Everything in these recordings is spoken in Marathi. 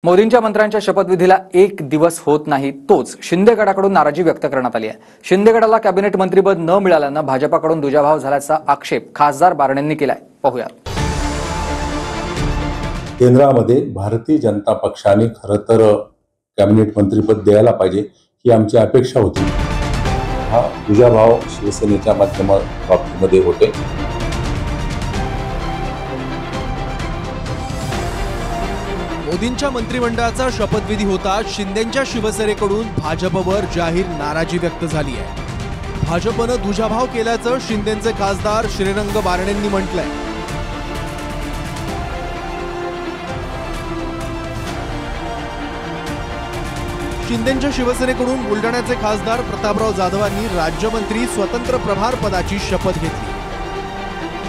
मोदींच्या मंत्र्यांच्या शपथविधीला एक दिवस होत नाही तोच शिंदे गटाकडून नाराजी व्यक्त करण्यात आली आहे। शिंदे गटाला कॅबिनेट मंत्रीपद न मिळाल्यानं भाजपाकडून दुजाभाव झाल्याचा आक्षेप खासदार बारणेंनी केलाय। पाहूयात। केंद्रामध्ये भारतीय जनता पक्षाने खरं तर कॅबिनेट मंत्रीपद द्यायला पाहिजे ही आमची अपेक्षा होती। हा दुजाभाव शिवसेनेच्या बाबतीमध्ये होते। मोदींच्या मंत्रिमंडळाचा शपथविधी होता शिंदेंच्या शिवसेनेकडून भाजपवर जाहीर नाराजी व्यक्त झाली आहे। भाजपनं दुजाभाव केल्याचं शिंदेंचे खासदार श्रीरंग बारणेंनी म्हटलंय। शिंदेंच्या शिवसेनेकडून बुलढाण्याचे खासदार प्रतापराव जाधवांनी राज्यमंत्री स्वतंत्र प्रभार पदाची शपथ घेतली।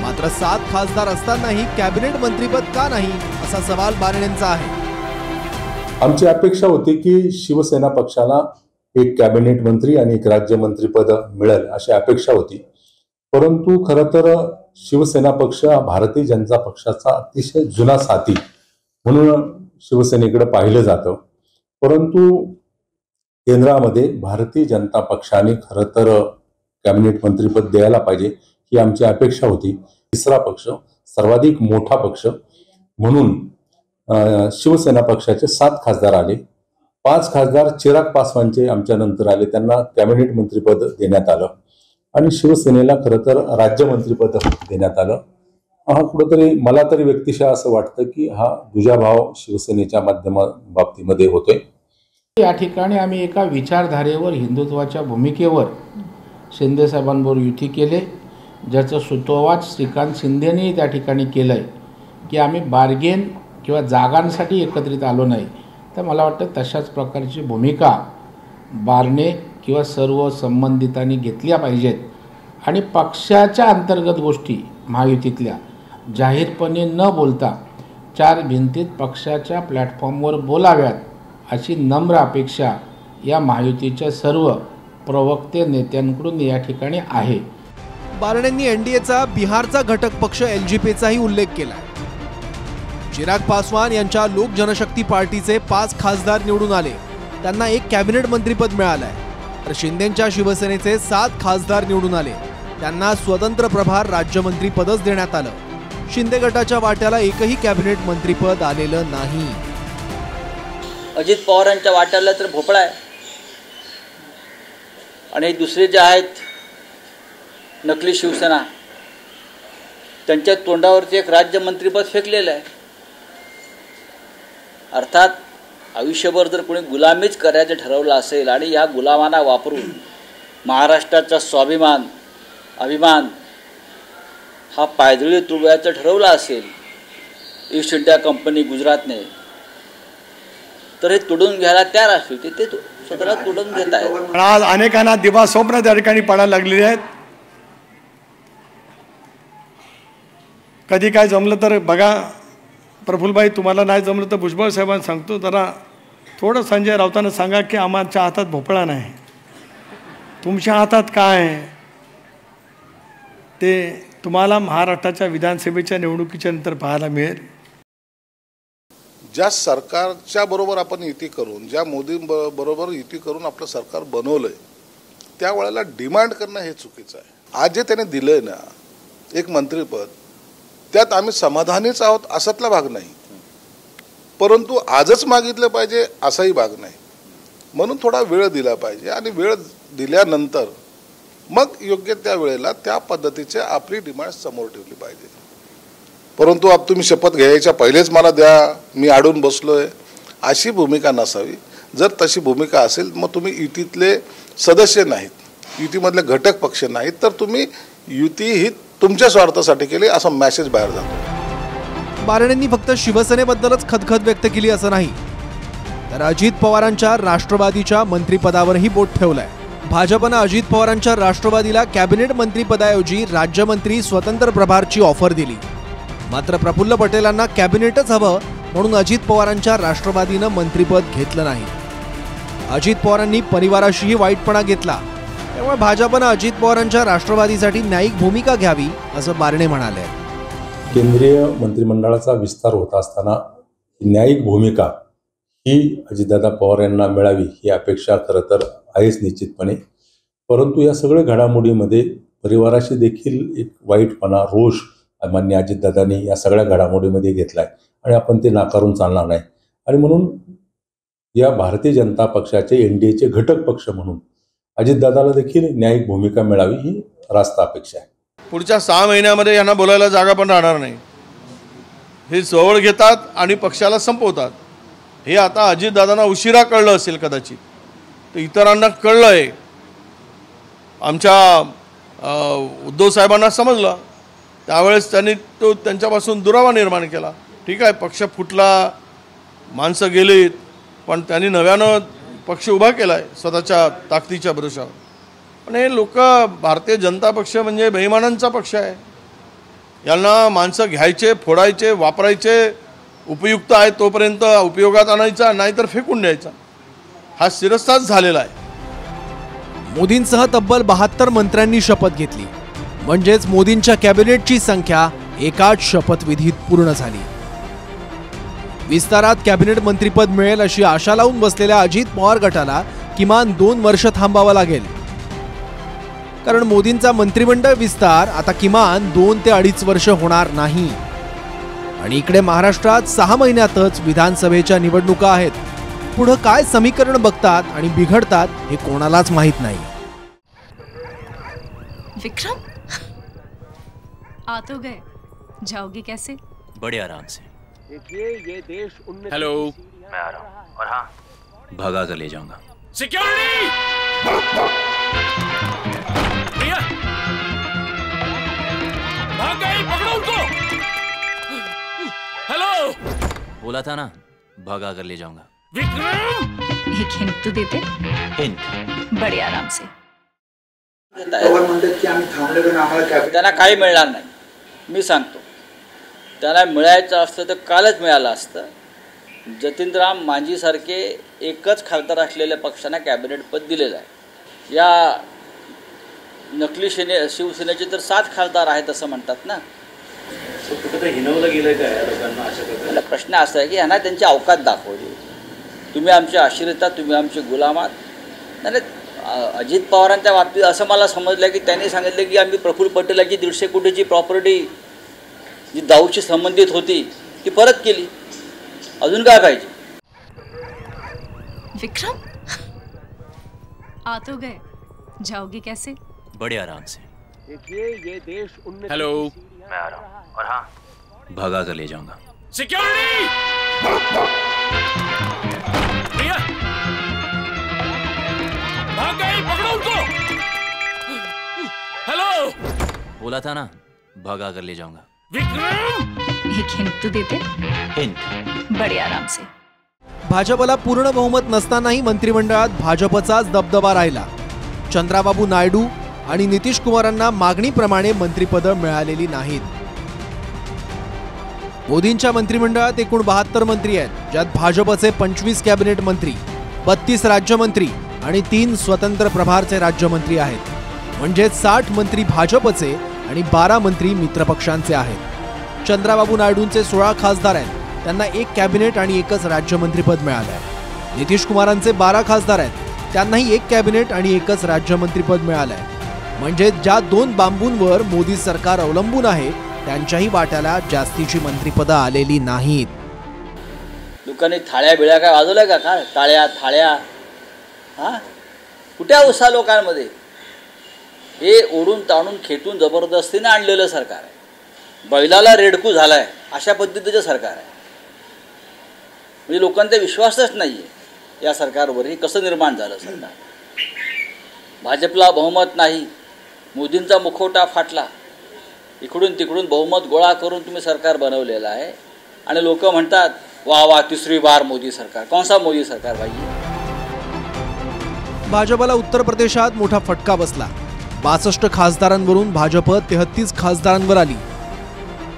मात्र 7 खासदार असतानाही कॅबिनेट मंत्रीपद का नाही असा सवाल बारणेंचा आहे। आमची अपेक्षा होती की शिवसेना पक्षाला एक कॅबिनेट मंत्री आणि एक राज्यमंत्रीपद मिळेल अशी अपेक्षा होती। परंतु खरं तर शिवसेना पक्ष भारतीय जनता पक्षाचा अतिशय जुना साथी म्हणून शिवसेनेकडे पाहिलं जातं। परंतु केंद्रामध्ये भारतीय जनता पक्षाने खरं तर कॅबिनेट मंत्रीपद द्यायला पाहिजे ही आमची अपेक्षा होती। तिसरा पक्ष सर्वाधिक मोठा पक्ष म्हणून शिवसेना पक्षाचे 7 खासदार आले। 5 खासदार चिराग पासवानचे आमच्या नंतर आले, त्यांना कॅबिनेट मंत्रीपद देण्यात आलं आणि शिवसेनेला खरं तर राज्यमंत्रीपद देण्यात आलं। हा कुठेतरी मला तरी व्यक्तिशः असं वाटतं की हा दुजाभाव शिवसेनेच्या बाबतीमध्ये होतोय। या ठिकाणी आम्ही एका विचारधारेवर हिंदुत्वाच्या भूमिकेवर शिंदे साहेबांबरोबर युती केले, ज्याचं सूतोवाच श्रीकांत शिंदेने त्या ठिकाणी केलंय की आम्ही बार्गेन किंवा जागांसाठी एकत्रित आलो नाही। तर मला वाटतं तशाच प्रकारची भूमिका बारणे किंवा सर्व संबंधितांनी घेतल्या पाहिजेत आणि पक्षाच्या अंतर्गत गोष्टी महायुतीतल्या जाहीरपणे न बोलता 4 भिंतीत पक्षाच्या प्लॅटफॉर्मवर बोलाव्यात अशी नम्र अपेक्षा या महायुतीच्या सर्व प्रवक्ते नेत्यांकडून या ठिकाणी आहे। बारणेंनी एनडीएचा बिहारचा घटक पक्ष एलजेपीचाही उल्लेख केला। चिराग पासवान यांच्या लोक जनशक्ती पार्टीचे 5 खासदार निवडून आले, त्यांना एक कॅबिनेट मंत्रीपद मिळालंय। तर शिंदेंच्या शिवसेनेचे 7 खासदार निवडून आले, त्यांना स्वतंत्र प्रभार राज्यमंत्री पदच देण्यात आलं। शिंदे गटाच्या वाट्याला एकही कॅबिनेट मंत्रीपद आलेलं नाही। अजित पवारांच्या वाट्याला तर भोपळा आहे आणि दुसरे जे आहेत नकली शिवसेना त्यांच्या तोंडावरती एक राज्यमंत्रीपद फेकलेलं आहे। अर्थात आयुष्यभर जर कोणी गुलामीच करायचं ठरवलं असेल आणि या गुलामांना वापरून महाराष्ट्राचा स्वाभिमान अभिमान हा पायदळी तुडवायचं ठरवलं असेल ईस्ट इंडिया कंपनी गुजरातने, तर हे तुडून घ्यायला तयार असतील ते स्वतःला तुडून घेत आहेत। आज अनेकांना दिवा स्वप्न त्या ठिकाणी पडायला लागलेली आहेत। कधी काय जमलं तर बघा, प्रफुल्लभाई तुम्हाला नाही जमलं तर भुजबळ साहेबांना सांगतो, जरा थोडं संजय राऊतांना सांगा की आमच्या हातात भोपळा नाही, तुमच्या हातात काय आहे ते तुम्हाला महाराष्ट्राच्या विधानसभेच्या निवडणुकीच्या नंतर पाहायला मिळेल। ज्या सरकारच्या बरोबर आपण युती करून, ज्या मोदी बरोबर युती करून आपलं सरकार बनवलंय, त्यावेळेला डिमांड करणं हे चुकीचं आहे। आज जे त्याने दिलंय ना एक मंत्रीपद, त्यात आम्ही समाधानीच आहोत असातला भाग नाही, परंतु आजच मागितलं पाहिजे असाही भाग नाही। म्हणून थोडा वेळ दिला पाहिजे आणि वेळ दिल्यानंतर मग योग्य त्या वेळेला त्या पद्धतीचे आपली डिमांड समोर ठेवली पाहिजे। परंतु अब तुम्ही शपथ घ्यायच्या पहिलेच मला द्या, मी अडून बसलोय, अशी भूमिका नसावी। जर तशी भूमिका असेल मग तुम्ही युतीतले सदस्य नाहीत, युतीमधले घटक पक्ष नाहीत, तर तुम्ही युती ही तुमच्या स्वार्थासाठी केली असा मेसेज बाहेर जातो। बारणेंनी फक्त शिवसेनेबद्दलच खदखद व्यक्त केली असं नाही, तर अजित पवारांच्या राष्ट्रवादीच्या मंत्रिपदावरही बोट ठेवलंय। भाजपनं अजित पवारांच्या राष्ट्रवादीला कॅबिनेट मंत्रिपदाऐवजी राज्यमंत्री स्वतंत्र प्रभारची ऑफर दिली। मात्र प्रफुल्ल पटेलांना कॅबिनेटच हवं म्हणून अजित पवारांच्या राष्ट्रवादीनं मंत्रिपद घेतलं नाही। अजित पवारांनी परिवाराशीही वाईटपणा घेतला, त्यामुळे भाजपनं अजित पवारांच्या राष्ट्रवादीसाठी न्यायिक भूमिका घ्यावी असं बारणे म्हणाले। केंद्रीय मंत्रिमंडळाचा विस्तार होत असताना न्यायिक भूमिका ही अजितदादा पवार यांना मिळावी ही अपेक्षा खरं तर आहेच निश्चितपणे. परंतु या सगळ्या घडामोडीमध्ये परिवाराशी देखील एक वाईटपणा, रोष माननीय अजितदादांनी या सगळ्या घडामोडीमध्ये घेतला आहे आणि आपण ते नाकारून चालणार नाही. आणि म्हणून या भारतीय जनता पक्षाचे NDAचे घटक पक्ष म्हणून अजितदादाला देखील न्यायिक भूमिका मिळावी ही रास्त अपेक्षा आहे. पुढच्या 6 महिन्यामध्ये यांना बोलायला जागा पण राहणार नाही. हे जवळ घेतात आणि पक्षाला संपवतात. हे आता अजितदादांना उशिरा कळलं असेल कदाचित, तर इतरांना कळलं आहे. आमच्या उद्धव साहेबांना समजलं, त्यावेळेस त्यांनी तो त्यांच्यापासून दुरावा निर्माण केला. ठीक आहे, पक्ष फुटला, माणसं गेलीत, पण त्यांनी नव्यानं पक्ष उभा केला आहे स्वतःच्या ताकदीच्या भरोशावर. पण हे लोक, भारतीय जनता पक्ष म्हणजे बेईमानांचा पक्ष आहे. यांना माणसं घ्यायचे, फोडायचे, वापरायचे, उपयुक्त आहे तोपर्यंत उपयोगात आणायचा, नाहीतर फेकून द्यायचा. हा शिरस्ताच झालेला आहे. मोदींसह तब्बल 72 मंत्र्यांनी शपथ घेतली. म्हणजेच मोदींच्या कॅबिनेटची संख्या एकाच शपथविधीत पूर्ण झाली. विस्तारात कॅबिनेट मंत्रीपद मिळेल अशी आशा लावून बसलेल्या अजित पवार गटाला किमान 2 वर्ष थांबावं लागेल. कारण मोदींचा मंत्रिमंडळ विस्तार आता किमान 2 ते 2.5 वर्ष होणार नाही. आणि इकडे महाराष्ट्रात 6 महिन्यातच विधानसभेच्या निवडणुका आहेत. पुढे काय समीकरण बघतात आणि बिघडतात हे कोणालाच माहित नाही. विक्रम, आ तो गए, जाओगे कैसे? बड़े आराम से. हेलो, मैं आ रहा हूँ. और हाँ, भगा कर ले जाऊंगा. सिक्योरिटी! भैया, भाग गए, पकड़ो उनको! हेलो! बोला था ना, भगा कर ले जाऊंगा. विक्रम! एक हिंट तो देते. हिंट. बड़े आराम से. त्यांना काही मिळणार नाही. मी सांगतो, त्यांना मिळायचं असतं तर कालच मिळालं असतं. जतीनराम मांझीसारखे एकच खासदार असलेल्या पक्षांना कॅबिनेटपद दिलेलं आहे. या नकली शिवसेनेचे तर 7 खासदार आहेत असं म्हणतात ना. हिनवलं गेलं का या लोकांना अशा प्रकारे? प्रश्न असा आहे की यांना त्यांची अवकात दाखवली. तुम्ही आमचे आश्रित आहात, तुम्ही आमचे गुलाम आहात. नाही, अजित पवारांच्या बाबतीत असं मला समजलं की त्यांनी सांगितलं की आम्ही प्रफुल्ल पटेलाची 150 कोटीची प्रॉपर्टी जी दाऊशी संबंधित होती ती परत केली. अजून काय पाहिजे? विक्रम, आ तो गए, जाओगे कैसे? बड़े आराम से. हेलो, मैं आ रहा हूँ. और हाँ, भगा कर ले जाऊंगा. सिक्योरिटी! भैया, भाग गए, पकड़ो उनको! हेलो! बोला था ना, भगा कर ले जाऊंगा. विक्रम! एक हिंट तो देते. हिंट. बड़े आराम से. भाजपला पूर्ण बहुमत नसतानाही मंत्रिमंडळात भाजपचाच दबदबा राहिला. चंद्राबाबू नायडू आणि नितीश कुमारांना मागणीप्रमाणे मंत्रिपदं मिळालेली नाहीत. मोदींच्या मंत्रिमंडळात एकूण 72 मंत्री आहेत, ज्यात भाजपचे 25 कॅबिनेट मंत्री, 32 राज्यमंत्री आणि 3 स्वतंत्र प्रभारचे राज्यमंत्री आहेत. म्हणजे 60 मंत्री भाजपचे आणि 12 मंत्री मित्रपक्षांचे आहेत. चंद्राबाबू नायडूंचे 16 खासदार आहेत, त्यांना 1 कॅबिनेट आणि 1च राज्यमंत्रीपद मिळालं आहे. नितीश कुमारांचे 12 खासदार आहेत, त्यांनाही 1 कॅबिनेट आणि 1च राज्यमंत्रीपद मिळालं आहे. म्हणजे ज्या 2 बांबूंवर मोदी सरकार अवलंबून आहे त्यांच्याही वाट्याला जास्तीची मंत्रिपदं आलेली नाहीत. लोकांनी थाळ्या बिळ्या काय वाजवल्या का? काय टाळ्या थाळ्या? हां, कुठे उत्साह लोकांमध्ये? हे ओढून ताणून खेटून जबरदस्तीने आणलेलं सरकार आहे. बैलाला रेडकू झालाय अशा पद्धतीचं सरकार आहे. म्हणजे लोकांचा विश्वासच नाही आहे या सरकारवर. हे कसं निर्माण झालं सरकार? भाजपला बहुमत नाही, मोदींचा मुखवटा फाटला, इकडून तिकडून बहुमत गोळा करून तुम्ही सरकार बनवलेलं आहे आणि लोक म्हणतात वा वा 3री बार मोदी सरकार. कौन सा मोदी सरकार भाई? भाजपला उत्तर प्रदेशात मोठा फटका बसला. 62 खासदारांवरून भाजप 33 खासदारांवर आली.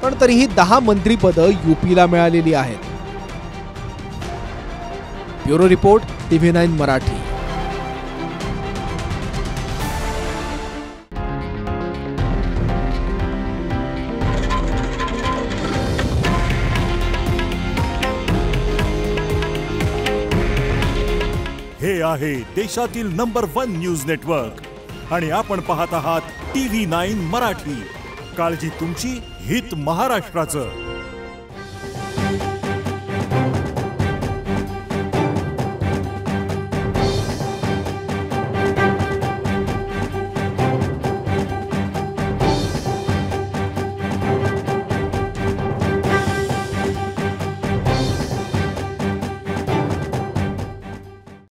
पण तरीही 10 मंत्रिपदं यूपीला मिळालेली आहेत. Bureau report, TV9 Marathi. हे आहे देशातील नंबर 1 न्यूज नेटवर्क आणि आपण पाहत आहात TV9 मराठी. काळजी तुमची, हित महाराष्ट्राचं.